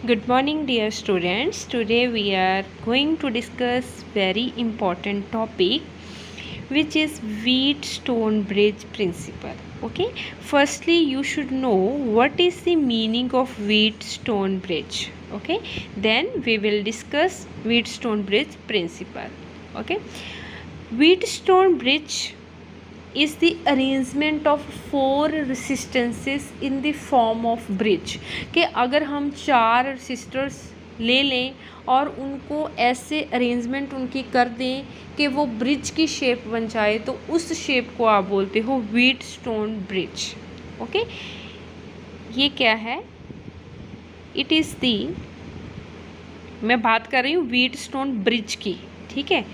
Good morning, dear students. Today we are going to discuss very important topic, which is Wheatstone Bridge principle. Okay. Firstly, you should know what is the meaning of Wheatstone Bridge. Okay. Then we will discuss Wheatstone Bridge principle. Okay. Wheatstone Bridge is the arrangement of four resistances in the form of bridge कि अगर हम चार resistors ले लें और उनको ऐसे arrangement उनकी कर दें कि वो ब्रिज की शेप बन जाए तो उस शेप को आप बोलते हो व्हीटस्टोन ब्रिज। ओके, ये क्या है? इट इज़ दी, मैं बात कर रही हूँ व्हीटस्टोन ब्रिज की, ठीक है।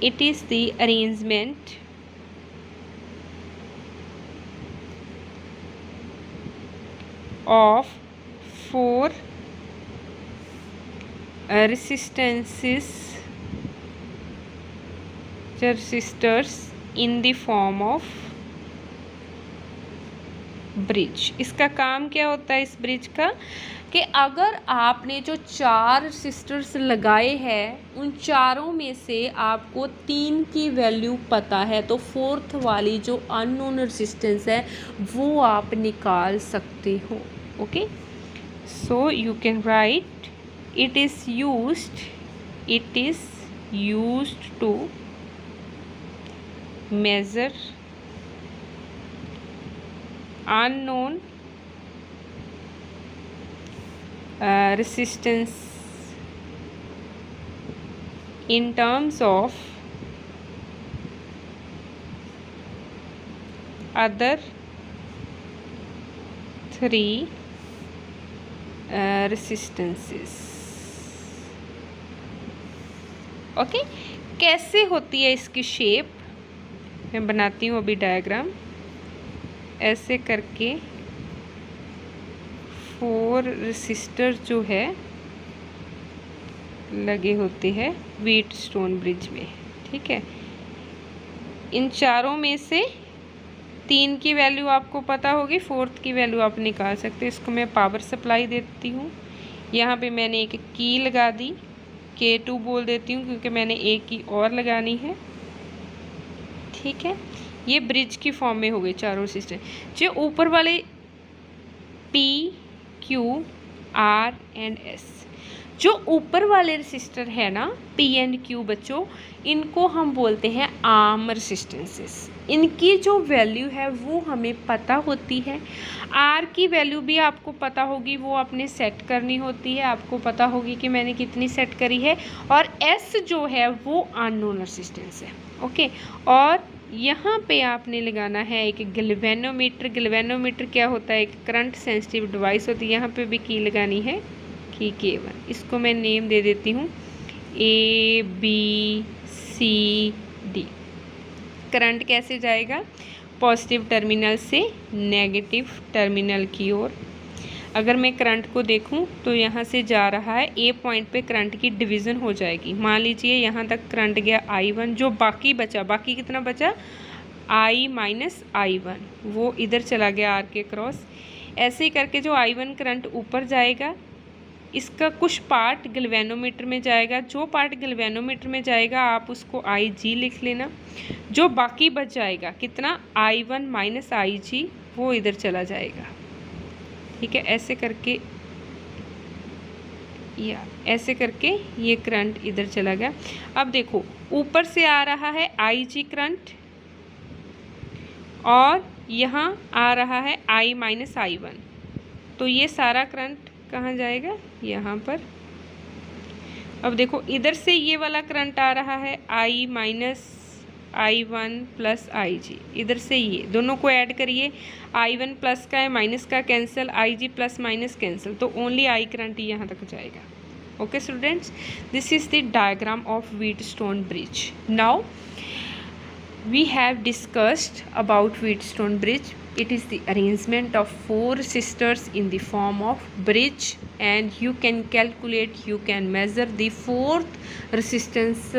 It is the arrangement of four resistors in the form of bridge. इसका काम क्या होता है इस ब्रिज का कि अगर आपने जो चार रेसिस्टर्स लगाए हैं उन चारों में से आपको तीन की वैल्यू पता है तो फोर्थ वाली जो अननोन रेसिस्टेंस है वो आप निकाल सकते हो। Okay, so you can write it is used to measure unknown resistance in terms of other three resistances। Okay, कैसे होती है इसकी शेप? मैं बनाती हूँ अभी डायग्राम। ऐसे करके फोर रेसिस्टर जो है लगे होते हैं व्हीटस्टोन ब्रिज में, ठीक है। इन चारों में से तीन की वैल्यू आपको पता होगी, फोर्थ की वैल्यू आप निकाल सकते हैं। इसको मैं पावर सप्लाई देती हूँ। यहाँ पे मैंने एक की लगा दी, K2 बोल देती हूँ क्योंकि मैंने एक की और लगानी है, ठीक है। ये ब्रिज की फॉर्म में हो गई चारों रेसिस्टर। जो ऊपर वाले P, Q, R and S, जो ऊपर वाले रेसिस्टर है ना P एंड Q बच्चों, इनको हम बोलते हैं आर्म रेसिस्टेंसेस। इनकी जो वैल्यू है वो हमें पता होती है। R की वैल्यू भी आपको पता होगी, वो आपने सेट करनी होती है। आपको पता होगी कि मैंने कितनी सेट करी है। और S जो है वो अननोन रेसिस्टेंस है। ओके, और यहाँ पे आपने लगाना है एक गैल्वेनोमीटर। गैल्वेनोमीटर क्या होता है? एक करंट सेंसिटिव डिवाइस होती है। यहाँ पे भी की लगानी है, की K1। इसको मैं नेम दे देती हूँ ABCD। करंट कैसे जाएगा? पॉजिटिव टर्मिनल से नेगेटिव टर्मिनल की ओर। अगर मैं करंट को देखूं तो यहाँ से जा रहा है, ए पॉइंट पे करंट की डिवीज़न हो जाएगी। मान लीजिए यहाँ तक करंट गया I1, जो बाकी बचा, बाकी कितना बचा? I माइनस I1, वो इधर चला गया आर के क्रॉस। ऐसे ही करके जो I1 करंट ऊपर जाएगा, इसका कुछ पार्ट गैल्वेनोमीटर में जाएगा। जो पार्ट गैल्वेनोमीटर में जाएगा आप उसको IG लिख लेना। जो बाकी बच जाएगा कितना? I1 माइनस IG, वो इधर चला जाएगा, ठीक है। ऐसे करके या ऐसे करके ये करंट इधर चला गया। अब देखो, ऊपर से आ रहा है IG करंट और यहाँ आ रहा है I माइनस I1, तो ये सारा करंट कहाँ जाएगा? यहाँ पर। अब देखो, इधर से ये वाला करंट आ रहा है I minus I1 plus IG, इधर से ये दोनों को ऐड करिए। I1 प्लस का है, माइनस का cancel, IG plus minus cancel, तो ओनली I करंट यहाँ तक जाएगा। Okay students, this is the diagram of Wheatstone bridge. Now we have discussed about Wheatstone bridge. It is the arrangement of four resistors in the form of bridge, and you can calculate, you can measure the fourth resistance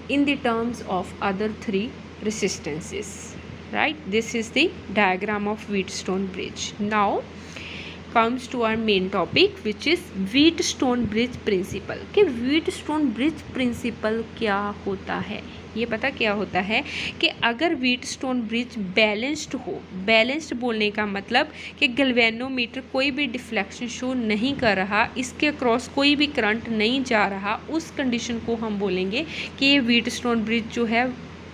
in the terms of other three resistances, right? This is the diagram of Wheatstone bridge. Now comes to our main topic which is Wheatstone bridge principle। कि Wheatstone bridge principle क्या होता है? ये पता क्या होता है कि अगर Wheatstone bridge बैलेंस्ड हो, बैलेंस्ड बोलने का मतलब कि गैल्वेनोमीटर कोई भी डिफ्लेक्शन शो नहीं कर रहा, इसके क्रॉस कोई भी करंट नहीं जा रहा, उस कंडीशन को हम बोलेंगे कि ये Wheatstone bridge जो है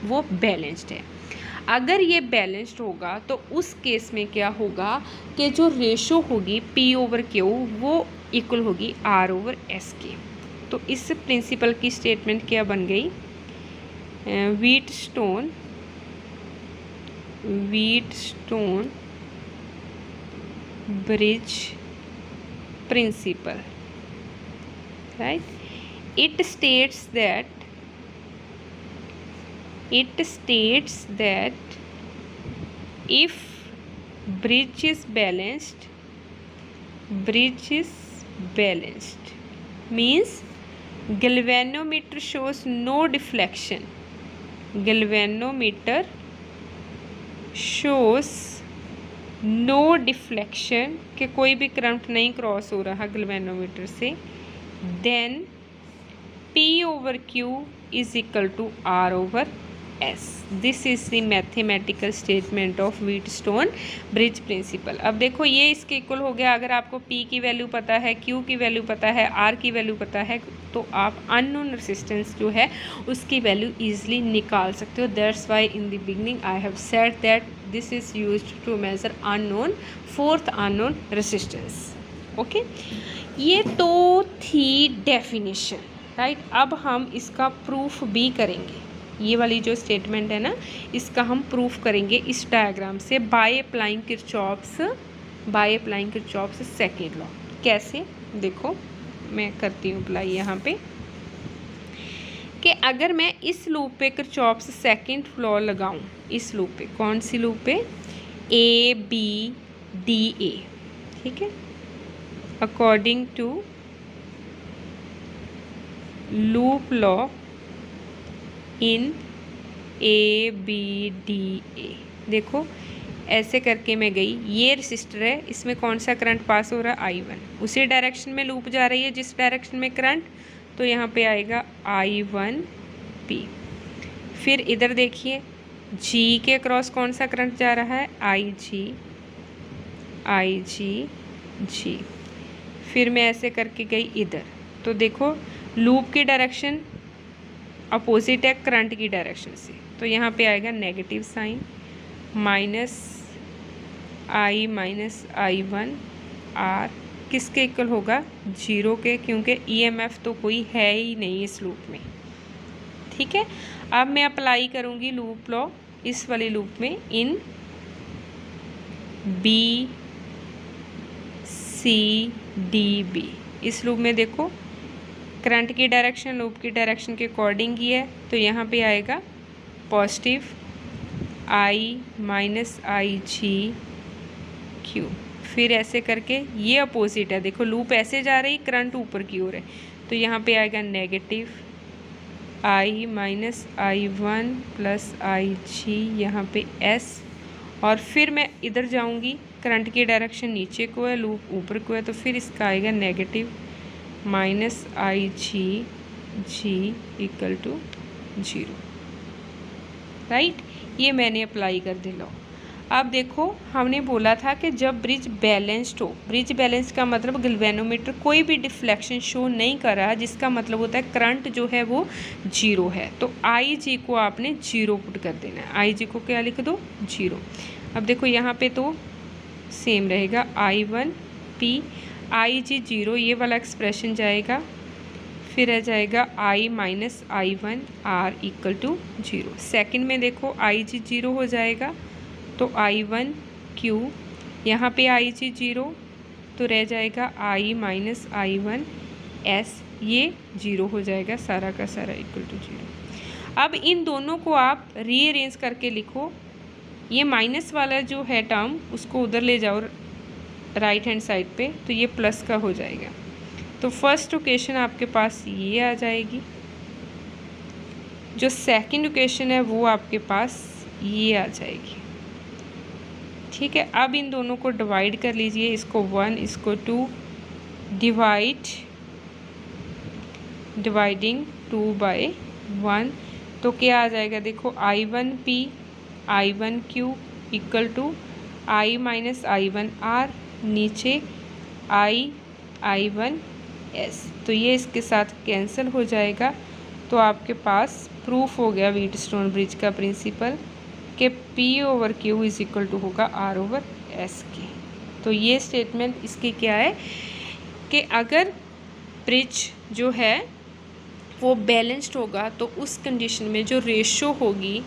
वो बैलेंस्ड है। अगर ये बैलेंस्ड होगा तो उस केस में क्या होगा कि जो रेशो होगी P/Q वो इक्वल होगी R/S के। तो इस प्रिंसिपल की स्टेटमेंट क्या बन गई? Wheatstone bridge principle, right? It states that if bridge is balanced means galvanometer shows no deflection, galvanometer shows no deflection कि कोई भी करंट नहीं क्रॉस हो रहा गैल्वेनोमीटर से, then P/Q is equal to R/S। This is the mathematical statement of Wheatstone bridge principle। अब देखो ये इसके इक्वल हो गया। अगर आपको P की वैल्यू पता है, Q की वैल्यू पता है, R की वैल्यू पता है, तो आप अननोन रेजिस्टेंस जो है उसकी वैल्यू ईजिली निकाल सकते हो। That's why in the beginning I have said that this is used to measure unknown, fourth unknown resistance. Okay, ये तो थी डेफिनेशन, राइट। अब हम इसका प्रूफ भी करेंगे। ये वाली जो स्टेटमेंट है ना, इसका हम प्रूफ करेंगे इस डायग्राम से by applying Kirchhoff's second law. कैसे? देखो मैं करती हूँ अप्लाई यहाँ पे कि अगर मैं इस लूप पे किरचॉफ्स सेकेंड लॉ लगाऊँ, इस लूप पे, कौन सी लूप पे? ABDA, ठीक है। According to loop law in ABDA। देखो ऐसे करके मैं गई, ये रेसिस्टर है, इसमें कौन सा करंट पास हो रहा है? I1। उसी डायरेक्शन में लूप जा रही है जिस डायरेक्शन में करंट, तो यहाँ पे आएगा I1P। फिर इधर देखिए G के क्रॉस कौन सा करंट जा रहा है? IG। फिर मैं ऐसे करके गई इधर, तो देखो लूप की डायरेक्शन अपोजिट है करंट की डायरेक्शन से, तो यहाँ पे आएगा नेगेटिव साइन, -I R किसके इक्वल होगा? 0 के, क्योंकि EMF तो कोई है ही नहीं इस लूप में, ठीक है। अब मैं अप्लाई करूँगी लूप लॉ इस वाले लूप में इन BCDB। इस लूप में देखो करंट की डायरेक्शन लूप की डायरेक्शन के अकॉर्डिंग ही है, तो यहाँ पे आएगा पॉजिटिव I -IGQ। फिर ऐसे करके ये अपोजिट है, देखो लूप ऐसे जा रही, करंट ऊपर की ओर है, तो यहाँ पे आएगा नेगेटिव I -I1 + IG, यहाँ पे S। और फिर मैं इधर जाऊँगी, करंट की डायरेक्शन नीचे को है, लूप ऊपर को है, तो फिर इसका आएगा नेगेटिव -IGG = 0, राइट। ये मैंने अप्लाई कर दिया। अब देखो हमने बोला था कि जब ब्रिज बैलेंस्ड हो, ब्रिज बैलेंस का मतलब गैल्वेनोमीटर कोई भी डिफ्लेक्शन शो नहीं कर रहा, जिसका मतलब होता है करंट जो है वो 0 है, तो IG को आपने 0 पुट कर देना है। IG को क्या लिख दो? 0। अब देखो यहाँ पे तो सेम रहेगा I1P, IG 0, ये वाला एक्सप्रेशन जाएगा, फिर आ जाएगा I -I1 R = 0। सेकंड में देखो IG 0 हो जाएगा, तो I1Q, यहाँ पे IG 0, तो रह जाएगा I -I1 S, ये 0 हो जाएगा सारा का सारा = 0। अब इन दोनों को आप रीअरेंज करके लिखो, ये माइनस वाला जो है टर्म उसको उधर ले जाओ राइट हैंड साइड पे, तो ये प्लस का हो जाएगा। तो फर्स्ट इक्वेशन आपके पास ये आ जाएगी, जो सेकंड इक्वेशन है वो आपके पास ये आ जाएगी। ठीक है। अब इन दोनों को डिवाइड कर लीजिए, इसको 1 इसको 2, डिवाइडिंग 2/1, तो क्या आ जाएगा देखो, I1P I1Q equal to I minus I1R, नीचे I1S, तो ये इसके साथ कैंसिल हो जाएगा। तो आपके पास प्रूफ हो गया व्हीटस्टोन ब्रिज का प्रिंसिपल कि P/Q इज इक्वल टू होगा R/S के। तो ये स्टेटमेंट इसकी क्या है कि अगर ब्रिज जो है वो बैलेंस्ड होगा तो उस कंडीशन में जो रेशो होगी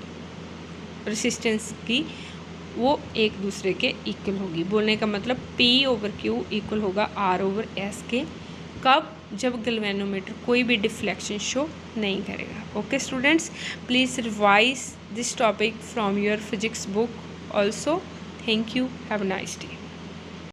रेसिस्टेंस की वो एक दूसरे के इक्वल होगी। बोलने का मतलब P/Q इक्वल होगा R/S के। कब? जब गैल्वेनोमीटर कोई भी डिफ्लेक्शन शो नहीं करेगा। Okay students, please revise this topic from your physics book also. Thank you, have a nice day.